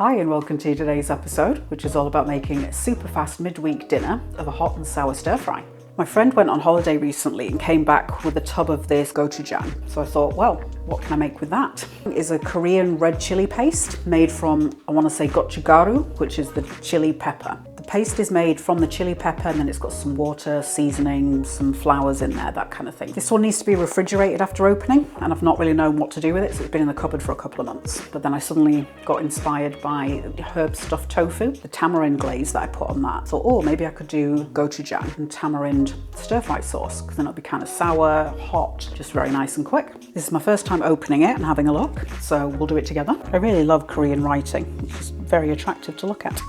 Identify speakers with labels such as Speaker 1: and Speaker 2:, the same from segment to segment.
Speaker 1: Hi and welcome to today's episode, which is all about making a super fast midweek dinner of a hot and sour stir fry. My friend went on holiday recently and came back with a tub of this gochujang. So I thought, well, what can I make with that? It is a Korean red chili paste made from, I want to say gochugaru, which is the chili pepper. The paste is made from the chili pepper and then it's got some water, seasoning, some flowers in there, that kind of thing. This one needs to be refrigerated after opening and I've not really known what to do with it, so it's been in the cupboard for a couple of months. But then I suddenly got inspired by herb stuffed tofu, the tamarind glaze that I put on that. So, oh, maybe I could do gochujang and tamarind stir fry sauce, because then it'll be kind of sour, hot, just very nice and quick. This is my first time opening it and having a look, so we'll do it together. I really love Korean writing, which is very attractive to look at.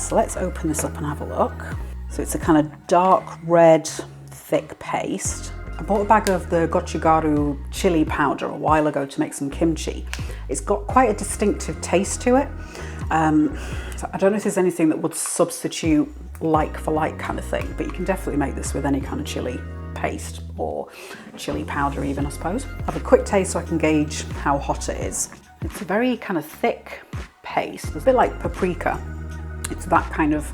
Speaker 1: So let's open this up and have a look. So it's a kind of dark red, thick paste. I bought a bag of the gochugaru chili powder a while ago to make some kimchi. It's got quite a distinctive taste to it. So I don't know if there's anything that would substitute like for like kind of thing, but you can definitely make this with any kind of chili paste or chili powder even, I suppose. Have a quick taste so I can gauge how hot it is. It's a very kind of thick paste. It's a bit like paprika. It's that kind of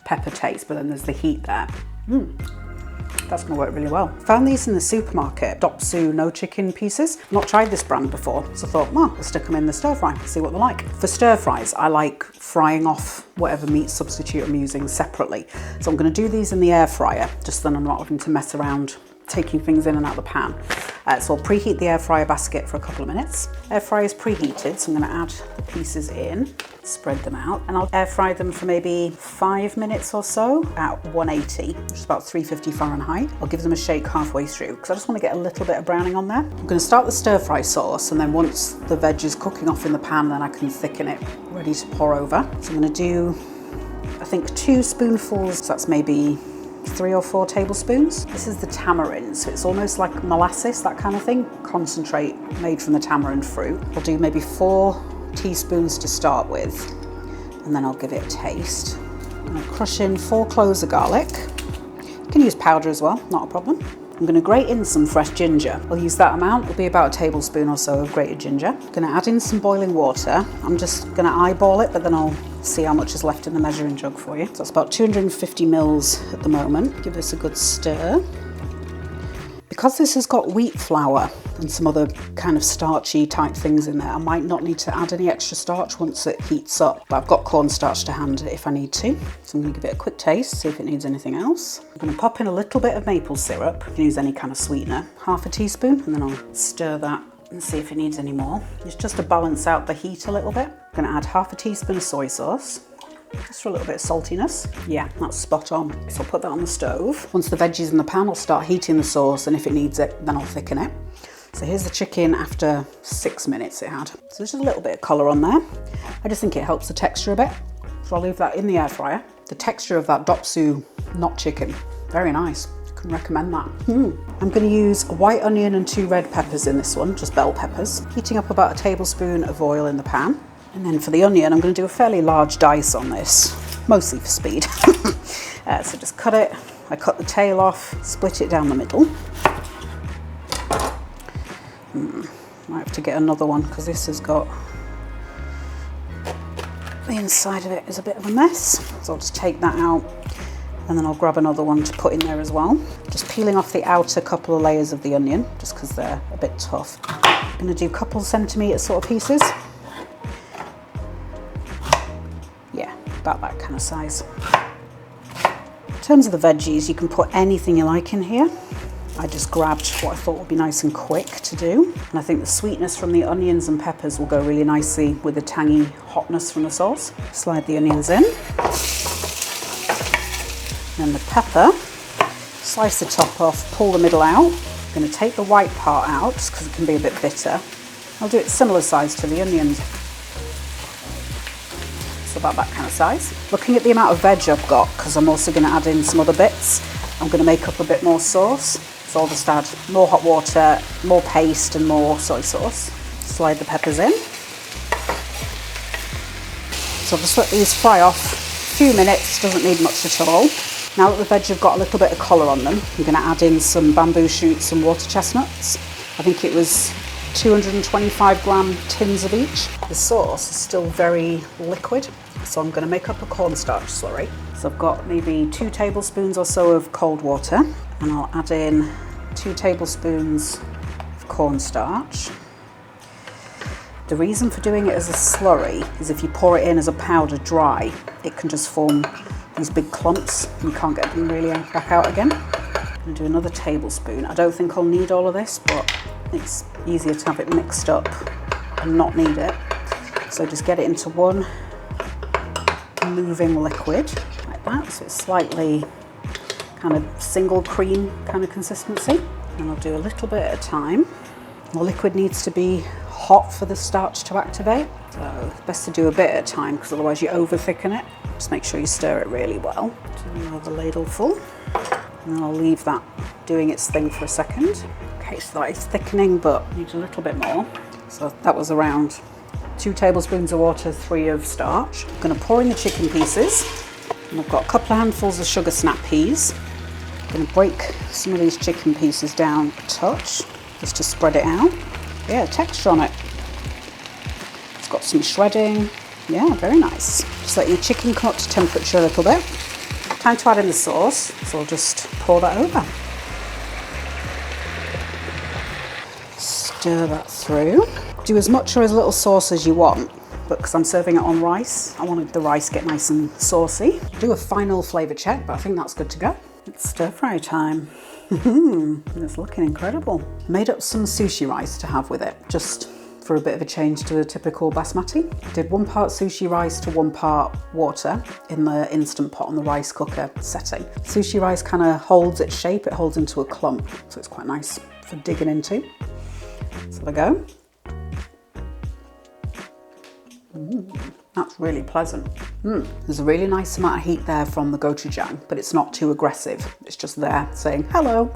Speaker 1: pepper taste, but then there's the heat there. That's going to work really well. Found these in the supermarket, Dopsu no chicken pieces. Not tried this brand before, so I thought, well, I'll stick them in the stir fry, see what they're like. For stir fries, I like frying off whatever meat substitute I'm using separately. So I'm going to do these in the air fryer, just then I'm not having to mess around taking things in and out of the pan. So I'll preheat the air fryer basket for a couple of minutes. Air fryer is preheated, so I'm going to add the pieces in, spread them out, and I'll air fry them for maybe 5 minutes or so at 180, which is about 350 Fahrenheit. I'll give them a shake halfway through because I just want to get a little bit of browning on there. I'm going to start the stir fry sauce, and then once the veg is cooking off in the pan, then I can thicken it, ready to pour over. So I'm going to do, I think, 2 spoonfuls, so that's maybe 3 or 4 tablespoons. This is the tamarind, so it's almost like molasses, that kind of thing, concentrate made from the tamarind fruit. I'll do maybe 4 teaspoons to start with, and then I'll give it a taste. I'm going to crush in 4 cloves of garlic. You can use powder as well, not a problem. I'm going to grate in some fresh ginger. I'll use that amount, it'll be about a tablespoon or so of grated ginger. I'm going to add in some boiling water. I'm just going to eyeball it, but then I'll see how much is left in the measuring jug for you. So it's about 250 mils at the moment. Give this a good stir. Because this has got wheat flour and some other kind of starchy type things in there, I might not need to add any extra starch once it heats up, but I've got cornstarch to hand if I need to. So I'm going to give it a quick taste, see if it needs anything else. I'm going to pop in a little bit of maple syrup. You can use any kind of sweetener, half a teaspoon, and then I'll stir that and see if it needs any more. It's just to balance out the heat a little bit. I'm going to add half a teaspoon of soy sauce, just for a little bit of saltiness. Yeah, that's spot on. So I'll put that on the stove. Once the veggie's in the pan, I'll start heating the sauce, and if it needs it, then I'll thicken it. So here's the chicken after 6 minutes it had. So there's just a little bit of colour on there. I just think it helps the texture a bit. So I'll leave that in the air fryer. The texture of that Dopsu not chicken, very nice. Can recommend that. I'm going to use a white onion and 2 red peppers in this one, just bell peppers. Heating up about a tablespoon of oil in the pan. And then for the onion, I'm going to do a fairly large dice on this, mostly for speed. So just cut it, I cut the tail off, split it down the middle. Might have to get another one because this has got, the inside of it is a bit of a mess. So I'll just take that out and then I'll grab another one to put in there as well. Just peeling off the outer couple of layers of the onion, just because they're a bit tough. I'm going to do a couple centimetre sort of pieces. About that kind of size. In terms of the veggies, you can put anything you like in here. I just grabbed what I thought would be nice and quick to do. And I think the sweetness from the onions and peppers will go really nicely with the tangy hotness from the sauce. Slide the onions in. And the pepper. Slice the top off, pull the middle out. I'm going to take the white part out just because it can be a bit bitter. I'll do it similar size to the onions. So about that kind of size. Looking at the amount of veg I've got, because I'm also going to add in some other bits, I'm going to make up a bit more sauce. So I'll just add more hot water, more paste and more soy sauce. Slide the peppers in. So I'll just let these fry off a few minutes, doesn't need much at all. Now that the veg have got a little bit of colour on them, I'm going to add in some bamboo shoots and water chestnuts. I think it was 225 gram tins of each. The sauce is still very liquid, so I'm going to make up a cornstarch slurry. So I've got maybe 2 tablespoons or so of cold water, and I'll add in 2 tablespoons of cornstarch. The reason for doing it as a slurry is if you pour it in as a powder dry, it can just form these big clumps and you can't get them really back out again. I'm going to do another tablespoon. I don't think I'll need all of this, but it's easier to have it mixed up and not need it. So just get it into one moving liquid like that, so it's slightly kind of single cream kind of consistency. And I'll do a little bit at a time. The liquid needs to be hot for the starch to activate, so it's best to do a bit at a time because otherwise you over thicken it. Just make sure you stir it really well. Do another ladle full, and then I'll leave that doing its thing for a second. Okay, so that is thickening, but needs a little bit more. So that was around 2 tablespoons of water, 3 of starch. I'm going to pour in the chicken pieces, and I've got a couple of handfuls of sugar snap peas. I'm going to break some of these chicken pieces down a touch, just to spread it out. Yeah, texture on it. It's got some shredding. Yeah, very nice. Just let your chicken come up to temperature a little bit. Time to add in the sauce, so I'll just pour that over. Stir that through. Do as much or as little sauce as you want, but because I'm serving it on rice, I wanted the rice to get nice and saucy. Do a final flavour check, but I think that's good to go. It's stir fry time. It's looking incredible. Made up some sushi rice to have with it, just for a bit of a change to the typical basmati. Did 1 part sushi rice to 1 part water in the Instant Pot on the rice cooker setting. Sushi rice kind of holds its shape, it holds into a clump, so it's quite nice for digging into. So there we go. That's really pleasant. There's a really nice amount of heat there from the gochujang, but it's not too aggressive. It's just there saying hello.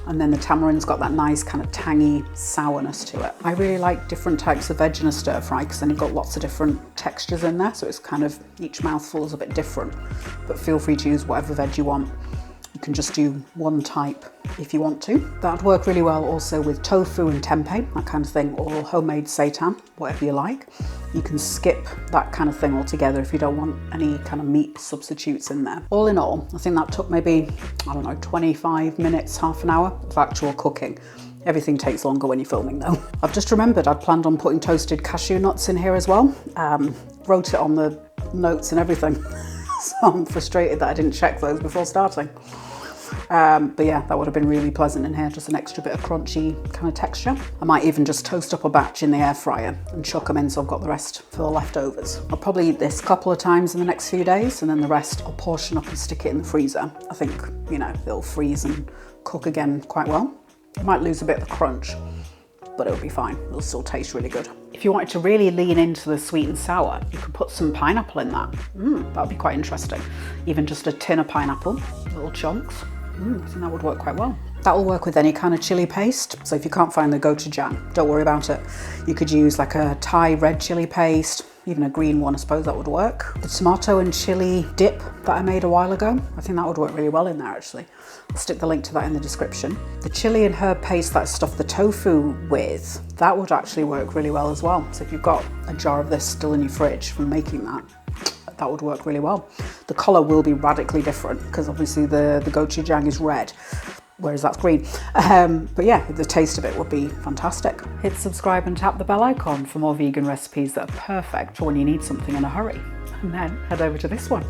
Speaker 1: And then the tamarind's got that nice kind of tangy sourness to it. I really like different types of veg in a stir fry because then you've got lots of different textures in there, so it's kind of, each mouthful is a bit different. But feel free to use whatever veg you want. You can just do one type if you want to. That'd work really well also with tofu and tempeh, that kind of thing, or homemade seitan, whatever you like. You can skip that kind of thing altogether if you don't want any kind of meat substitutes in there. All in all, I think that took maybe, I don't know, 25 minutes, half an hour of actual cooking. Everything takes longer when you're filming though. I've just remembered I'd planned on putting toasted cashew nuts in here as well. Wrote it on the notes and everything. So I'm frustrated that I didn't check those before starting. But yeah, that would have been really pleasant in here, just an extra bit of crunchy kind of texture. I might even just toast up a batch in the air fryer and chuck them in so I've got the rest for the leftovers. I'll probably eat this a couple of times in the next few days, and then the rest I'll portion up and stick it in the freezer. I think, you know, it'll freeze and cook again quite well. It might lose a bit of the crunch, but it'll be fine. It'll still taste really good. If you wanted to really lean into the sweet and sour, you could put some pineapple in that. That would be quite interesting. Even just a tin of pineapple, little chunks. I think that would work quite well. That will work with any kind of chili paste. So if you can't find the gochujang, don't worry about it. You could use like a Thai red chili paste, even a green one, I suppose that would work. The tomato and chili dip that I made a while ago, I think that would work really well in there actually. I'll stick the link to that in the description. The chili and herb paste that I stuffed the tofu with, that would actually work really well as well. So if you've got a jar of this still in your fridge from making that, that would work really well. The colour will be radically different because obviously the gochujang is red, whereas that's green. But yeah, the taste of it would be fantastic. Hit subscribe and tap the bell icon for more vegan recipes that are perfect for when you need something in a hurry. And then head over to this one.